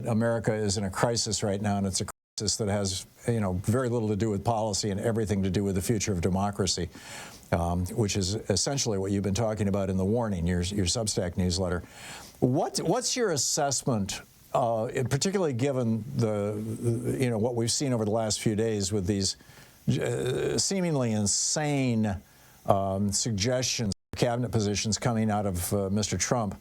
America is in a crisis right now, and it's a crisis that has, very little to do with policy and everything to do with the future of democracy, which is essentially what you've been talking about in the warning, your Substack newsletter. What's your assessment, particularly given what we've seen over the last few days with these seemingly insane suggestions, cabinet positions coming out of Mr. Trump,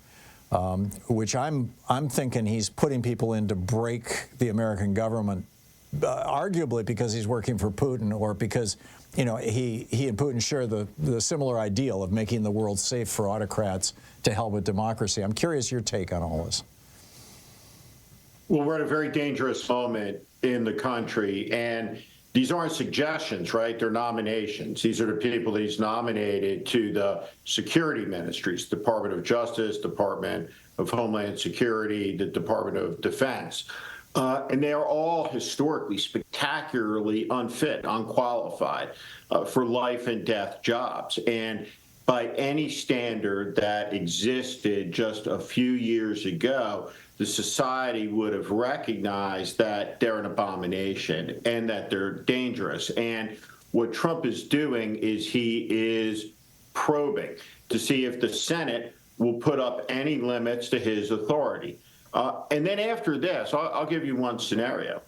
which I'm thinking he's putting people in to break the American government, arguably because he's working for Putin, or because he and Putin share the similar ideal of making the world safe for autocrats to hell with democracy. I'm curious your take on all this. Well, we're at a very dangerous moment in the country, and these aren't suggestions, right? They're nominations. These are the people that he's nominated to the security ministries, Department of Justice, Department of Homeland Security, the Department of Defense. And they are all historically, spectacularly unfit, unqualified for life and death jobs. And by any standard that existed just a few years ago, the society would have recognized that they're an abomination and that they're dangerous. And what Trump is doing is he is probing to see if the Senate will put up any limits to his authority. And then after this, I'll give you one scenario.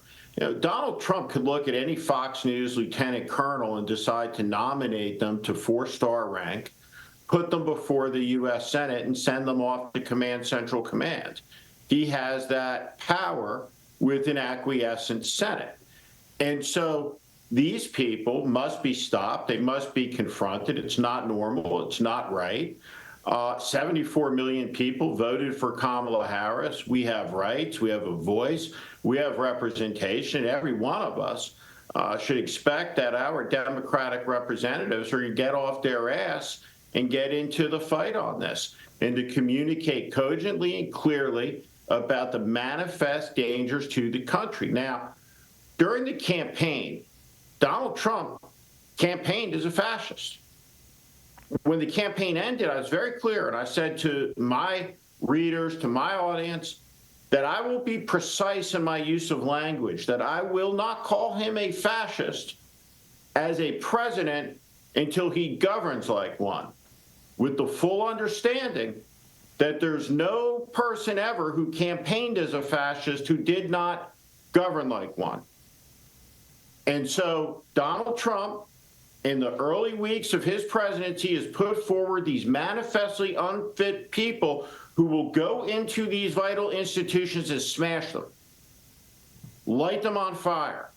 Donald Trump could look at any Fox News lieutenant colonel and decide to nominate them to 4-star rank, put them before the U.S. Senate, and send them off to Command Central Command. He has that power with an acquiescent Senate. And so these people must be stopped. They must be confronted. It's not normal. It's not right. 74 million people voted for Kamala Harris. We have rights. We have a voice. We have representation. Every one of us should expect that our Democratic representatives are going to get off their ass and get into the fight on this, and to communicate cogently and clearly about the manifest dangers to the country. Now, during the campaign, Donald Trump campaigned as a fascist. When the campaign ended, I was very clear, and I said to my readers, to my audience, that I will be precise in my use of language, that I will not call him a fascist as a president until he governs like one, with the full understanding that there's no person ever who campaigned as a fascist who did not govern like one. And so Donald Trump, in the early weeks of his presidency, has put forward these manifestly unfit people who will go into these vital institutions and smash them, light them on fire.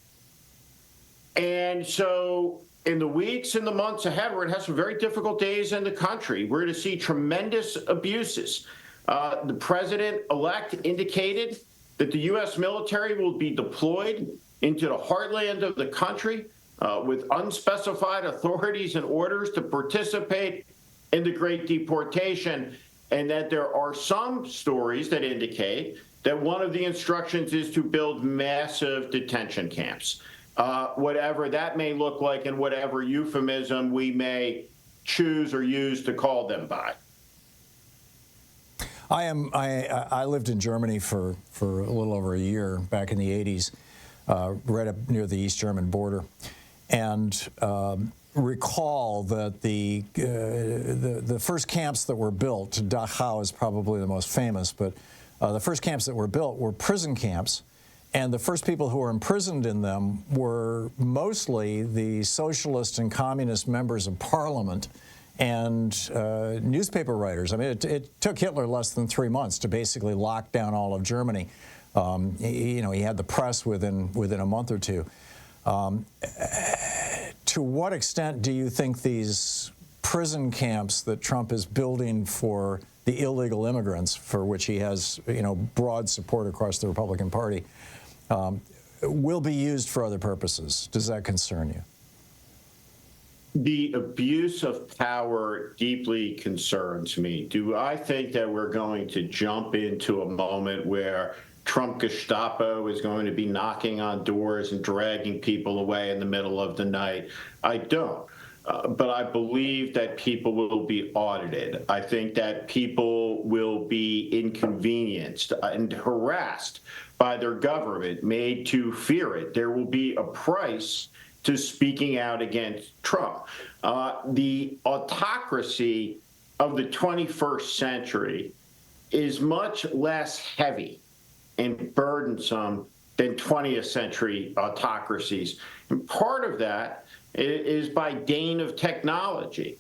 And so in the weeks and the months ahead, we're going to have some very difficult days in the country. We're going to see tremendous abuses. The president-elect indicated that the U.S. military will be deployed into the heartland of the country with unspecified authorities and orders to participate in the Great Deportation, and that there are some stories that indicate that one of the instructions is to build massive detention camps. Whatever that may look like and whatever euphemism we may choose or use to call them by. I lived in Germany for a little over a year back in the 80s, right up near the East German border, and recall that the first camps that were built, Dachau is probably the most famous, but the first camps that were built were prison camps. And the first people who were imprisoned in them were mostly the socialist and communist members of parliament and newspaper writers. I mean, it took Hitler less than 3 months to basically lock down all of Germany. He had the press within a month or two. To what extent do you think these prison camps that Trump is building for the illegal immigrants, for which he has broad support across the Republican Party, will be used for other purposes? Does that concern you? The abuse of power deeply concerns me. Do I think that we're going to jump into a moment where Trump Gestapo is going to be knocking on doors and dragging people away in the middle of the night? I don't. But I believe that people will be audited. I think that people people will be inconvenienced and harassed by their government, made to fear it. There will be a price to speaking out against Trump. The autocracy of the 21st century is much less heavy and burdensome than 20th century autocracies. And part of that is by gain of technology.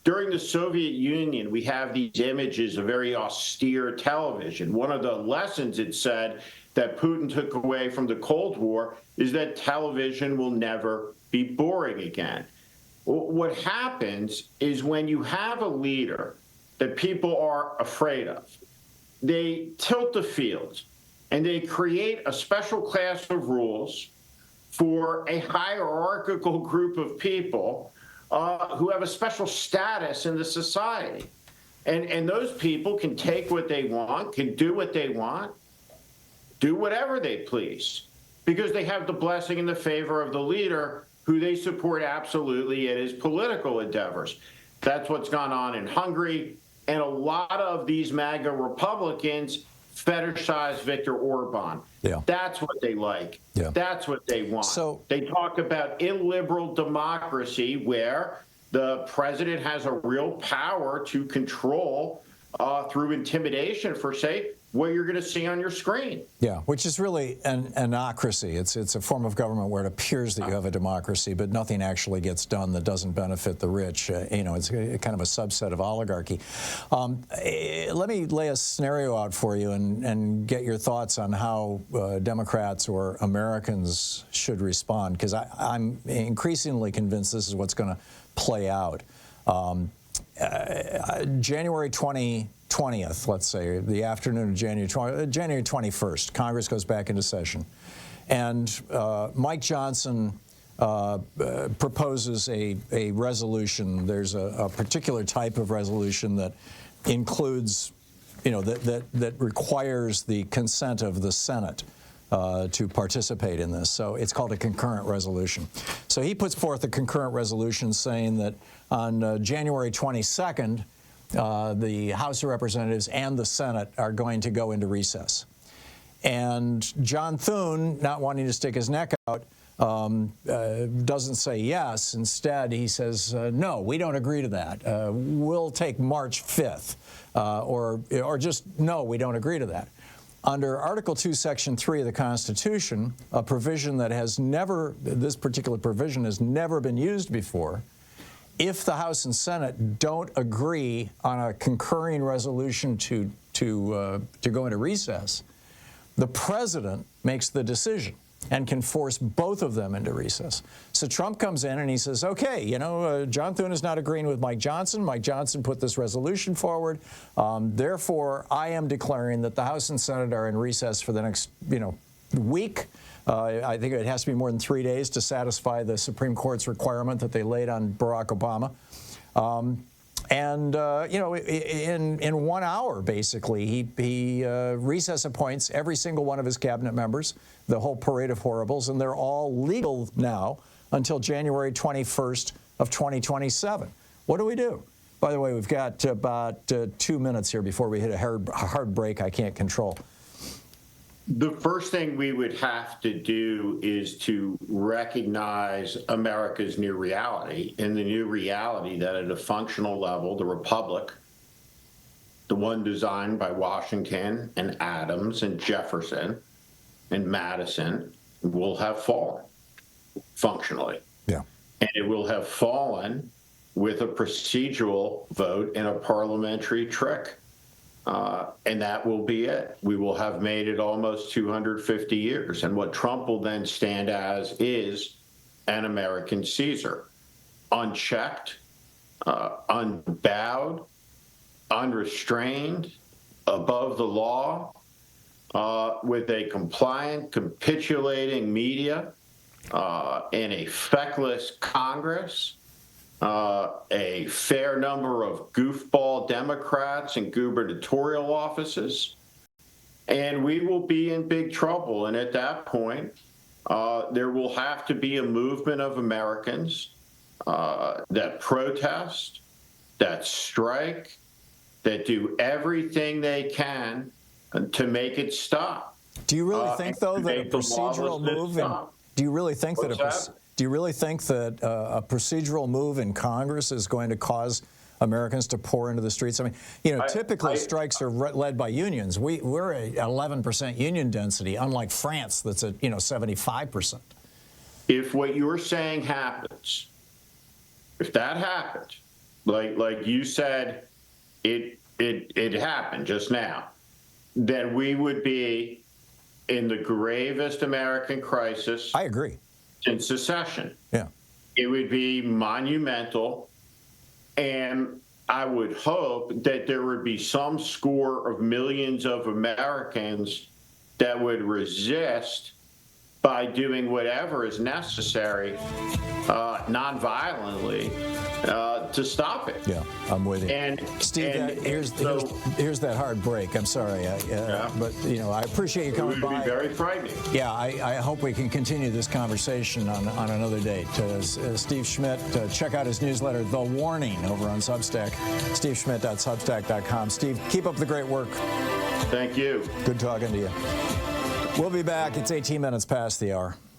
During the Soviet Union, we have these images of very austere television. One of the lessons it said that Putin took away from the Cold War is that television will never be boring again. What happens is when you have a leader that people are afraid of, they tilt the field and they create a special class of rules for a hierarchical group of people who have a special status in the society. And those people can take what they want, can do what they want, do whatever they please, because they have the blessing and the favor of the leader who they support absolutely in his political endeavors. That's what's gone on in Hungary. And a lot of these MAGA Republicans fetishize Viktor Orban. Yeah. That's what they like. Yeah. That's what they want. So they talk about illiberal democracy, where the president has a real power to control through intimidation, for say, what you're going to see on your screen. Yeah, which is really an autocracy. It's a form of government where it appears that you have a democracy, but nothing actually gets done that doesn't benefit the rich. It's kind of a subset of oligarchy. Let me lay a scenario out for you and get your thoughts on how Democrats or Americans should respond, because I'm increasingly convinced this is what's going to play out. January 20th, let's say, the afternoon of January 21st, Congress goes back into session. And Mike Johnson proposes a resolution. There's a particular type of resolution that includes, that requires the consent of the Senate to participate in this. So it's called a concurrent resolution. So he puts forth a concurrent resolution saying that on January 22nd, the House of Representatives and the Senate are going to go into recess. And John Thune, not wanting to stick his neck out, doesn't say yes. Instead, he says, no, we don't agree to that. We'll take March 5th, or just, no, we don't agree to that. Under Article 2, Section 3 of the Constitution, a provision that has never, this particular provision has never been used before, if the House and Senate don't agree on a concurring resolution to go into recess, the president makes the decision and can force both of them into recess. So Trump comes in and he says, okay, John Thune is not agreeing with Mike Johnson. Mike Johnson put this resolution forward. Therefore, I am declaring that the House and Senate are in recess for the next, week. I think it has to be more than 3 days to satisfy the Supreme Court's requirement that they laid on Barack Obama. In 1 hour, basically, he recess appoints every single one of his cabinet members, the whole parade of horribles, and they're all legal now until January 21st of 2027. What do we do? By the way, we've got about 2 minutes here before we hit a hard break I can't control. The first thing we would have to do is to recognize America's new reality, and the new reality that at a functional level, the republic, the one designed by Washington and Adams and Jefferson and Madison, will have fallen functionally. Yeah. And it will have fallen with a procedural vote and a parliamentary trick. And that will be it. We will have made it almost 250 years. And what Trump will then stand as is an American Caesar, unchecked, unbowed, unrestrained, above the law, with a compliant, capitulating media, and a feckless Congress, a fair number of goofball Democrats in gubernatorial offices, and we will be in big trouble. And at that point, there will have to be a movement of Americans that protest, that strike, that do everything they can to make it stop. Do you really think, though, that a procedural move? Do you really think that a procedural move in Congress is going to cause Americans to pour into the streets? I mean, you know, typically strikes are led by unions. We're at 11% union density, unlike France, that's at 75%. If what you're saying happens, if that happened, like you said, it happened just now, then we would be in the gravest American crisis. I agree. Since secession. Yeah. It would be monumental, and I would hope that there would be some score of millions of Americans that would resist by doing whatever is necessary, nonviolently, to stop it. Yeah, I'm with you. And Steve, here's that hard break. I'm sorry, but I appreciate you coming by. It would be very frightening. Yeah, I hope we can continue this conversation on another date. Steve Schmidt, check out his newsletter, The Warning, over on Substack. SteveSchmidt.substack.com. Steve, keep up the great work. Thank you. Good talking to you. We'll be back. It's 18 minutes past the hour.